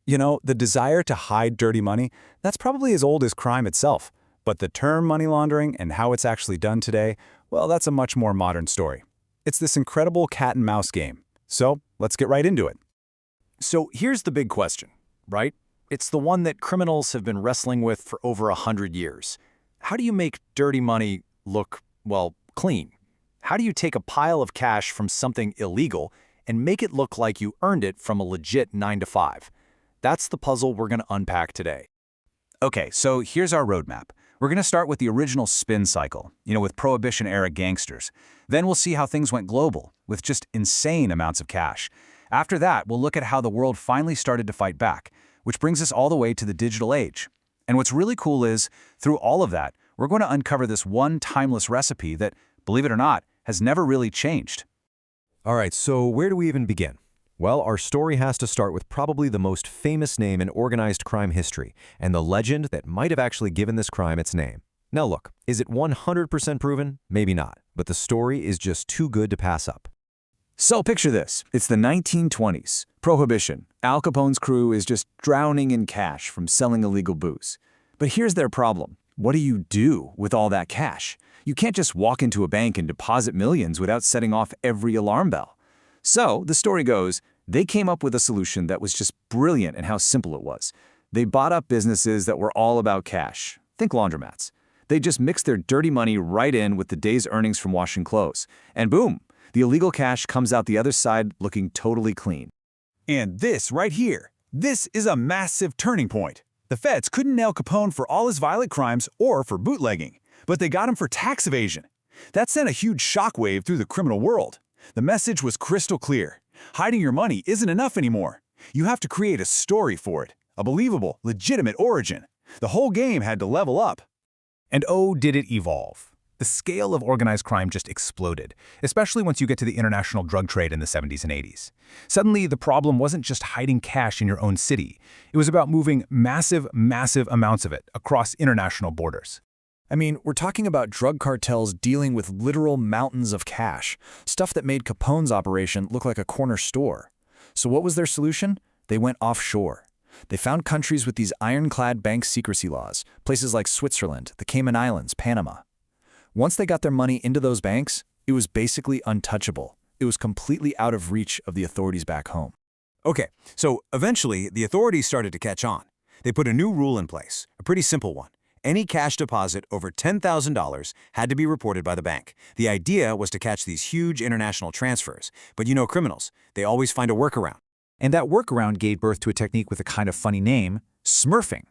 You know, the desire to hide dirty money, that's probably as old as crime itself. But the term money laundering and how it's actually done today, well, that's a much more modern story. It's this incredible cat and mouse game. So let's get right into it. So here's the big question, right? It's the one that criminals have been wrestling with for over 100 years. How do you make dirty money look, well, clean? How do you take a pile of cash from something illegal and make it look like you earned it from a legit 9 to 5? That's the puzzle we're going to unpack today. Okay, so here's our roadmap. We're going to start with the original spin cycle, with Prohibition-era gangsters. Then we'll see how things went global, with just insane amounts of cash. After that, we'll look at how the world finally started to fight back, which brings us all the way to the digital age. And what's really cool is, through all of that, we're going to uncover this one timeless recipe that, believe it or not, has never really changed. All right, so where do we even begin? Well, our story has to start with probably the most famous name in organized crime history, and the legend that might have actually given this crime its name. Now look, is it 100% proven? Maybe not, but the story is just too good to pass up. So picture this. It's the 1920s. Prohibition. Al Capone's crew is just drowning in cash from selling illegal booze. But here's their problem. What do you do with all that cash? You can't just walk into a bank and deposit millions without setting off every alarm bell. So, the story goes, they came up with a solution that was just brilliant in how simple it was. They bought up businesses that were all about cash. Think laundromats. They just mixed their dirty money right in with the day's earnings from washing clothes. And boom, the illegal cash comes out the other side looking totally clean. And this right here, this is a massive turning point. The feds couldn't nail Capone for all his violent crimes or for bootlegging, but they got him for tax evasion. That sent a huge shockwave through the criminal world. The message was crystal clear. Hiding your money isn't enough anymore. You have to create a story for it, a believable, legitimate origin. The whole game had to level up. And oh, did it evolve. The scale of organized crime just exploded, especially once you get to the international drug trade in the 70s and 80s. Suddenly, the problem wasn't just hiding cash in your own city. It was about moving massive amounts of it across international borders. I mean, we're talking about drug cartels dealing with literal mountains of cash, stuff that made Capone's operation look like a corner store. So what was their solution? They went offshore. They found countries with these ironclad bank secrecy laws, places like Switzerland, the Cayman Islands, Panama. Once they got their money into those banks, it was basically untouchable. It was completely out of reach of the authorities back home. Okay, so eventually the authorities started to catch on. They put a new rule in place, a pretty simple one. Any cash deposit over $10,000 had to be reported by the bank. The idea was to catch these huge international transfers. But criminals, they always find a workaround. And that workaround gave birth to a technique with a kind of funny name, smurfing.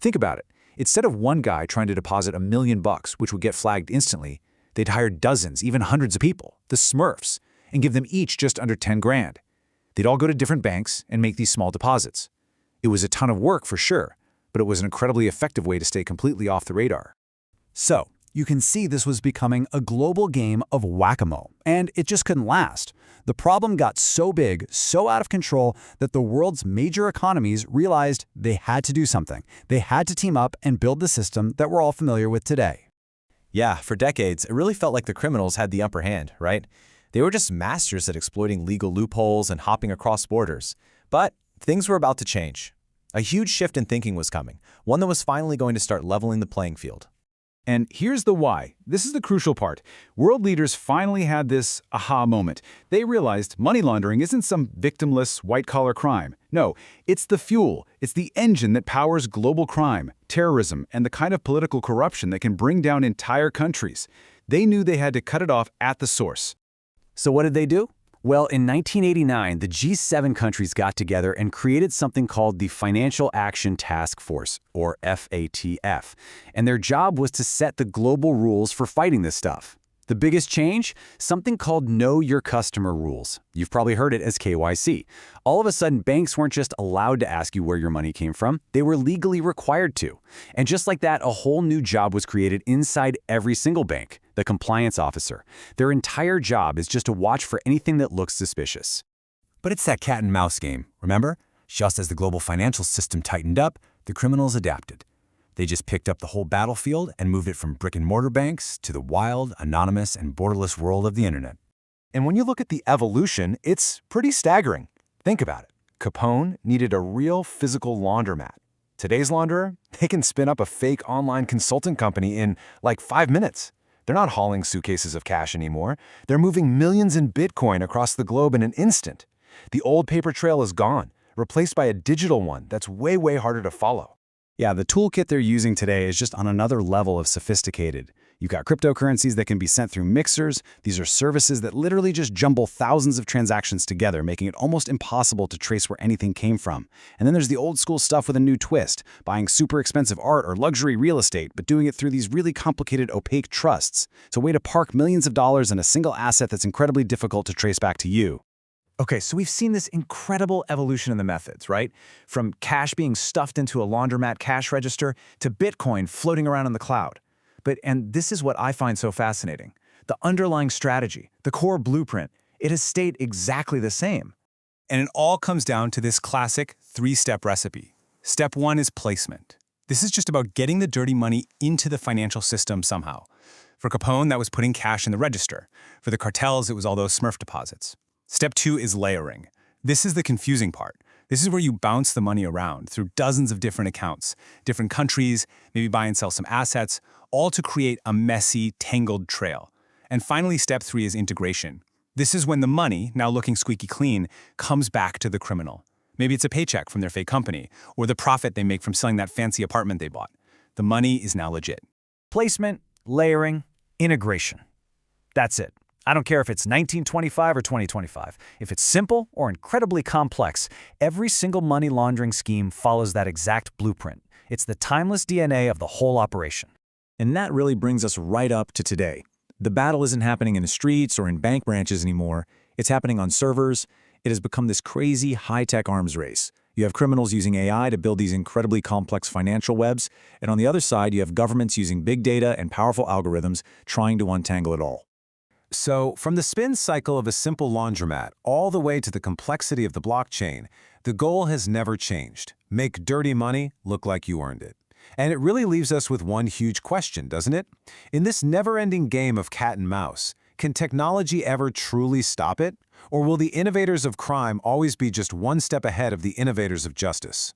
Think about it. Instead of one guy trying to deposit $1 million, which would get flagged instantly, they'd hire dozens, even hundreds of people, the Smurfs, and give them each just under 10 grand. They'd all go to different banks and make these small deposits. It was a ton of work for sure, but it was an incredibly effective way to stay completely off the radar. So, you can see this was becoming a global game of whack-a-mole, and it just couldn't last. The problem got so big, so out of control, that the world's major economies realized they had to do something. They had to team up and build the system that we're all familiar with today. Yeah, for decades, it really felt like the criminals had the upper hand, right? They were just masters at exploiting legal loopholes and hopping across borders. But things were about to change. A huge shift in thinking was coming, one that was finally going to start leveling the playing field. And here's the why. This is the crucial part. World leaders finally had this aha moment. They realized money laundering isn't some victimless, white-collar crime. No, it's the fuel. It's the engine that powers global crime, terrorism, and the kind of political corruption that can bring down entire countries. They knew they had to cut it off at the source. So what did they do? Well, in 1989, the G7 countries got together and created something called the Financial Action Task Force, or FATF, and their job was to set the global rules for fighting this stuff. The biggest change? Something called Know Your Customer rules. You've probably heard it as KYC. All of a sudden, banks weren't just allowed to ask you where your money came from, they were legally required to. And just like that, a whole new job was created inside every single bank, the compliance officer. Their entire job is just to watch for anything that looks suspicious. But it's that cat and mouse game, remember? Just as the global financial system tightened up, the criminals adapted. They just picked up the whole battlefield and moved it from brick-and-mortar banks to the wild, anonymous, and borderless world of the internet. And when you look at the evolution, it's pretty staggering. Think about it. Capone needed a real physical laundromat. Today's launderer, they can spin up a fake online consulting company in like 5 minutes. They're not hauling suitcases of cash anymore. They're moving millions in Bitcoin across the globe in an instant. The old paper trail is gone, replaced by a digital one that's way, way harder to follow. Yeah, the toolkit they're using today is just on another level of sophisticated. You've got cryptocurrencies that can be sent through mixers. These are services that literally just jumble thousands of transactions together, making it almost impossible to trace where anything came from. And then there's the old school stuff with a new twist, buying super expensive art or luxury real estate, but doing it through these really complicated, opaque trusts. It's a way to park millions of dollars in a single asset that's incredibly difficult to trace back to you. Okay, so we've seen this incredible evolution in the methods, right? From cash being stuffed into a laundromat cash register to Bitcoin floating around in the cloud. And this is what I find so fascinating. The underlying strategy, the core blueprint, it has stayed exactly the same. And it all comes down to this classic 3-step recipe. Step 1 is placement. This is just about getting the dirty money into the financial system somehow. For Capone, that was putting cash in the register. For the cartels, it was all those Smurf deposits. Step 2 is layering. This is the confusing part. This is where you bounce the money around through dozens of different accounts, different countries, maybe buy and sell some assets, all to create a messy, tangled trail. And finally, step 3 is integration. This is when the money, now looking squeaky clean, comes back to the criminal. Maybe it's a paycheck from their fake company, or the profit they make from selling that fancy apartment they bought. The money is now legit. Placement, layering, integration. That's it. I don't care if it's 1925 or 2025. If it's simple or incredibly complex, every single money laundering scheme follows that exact blueprint. It's the timeless DNA of the whole operation. And that really brings us right up to today. The battle isn't happening in the streets or in bank branches anymore. It's happening on servers. It has become this crazy high-tech arms race. You have criminals using AI to build these incredibly complex financial webs, and on the other side, you have governments using big data and powerful algorithms trying to untangle it all. So, from the spin cycle of a simple laundromat all the way to the complexity of the blockchain, the goal has never changed. Make dirty money look like you earned it. And it really leaves us with one huge question, doesn't it? In this never-ending game of cat and mouse, can technology ever truly stop it? Or will the innovators of crime always be just one step ahead of the innovators of justice?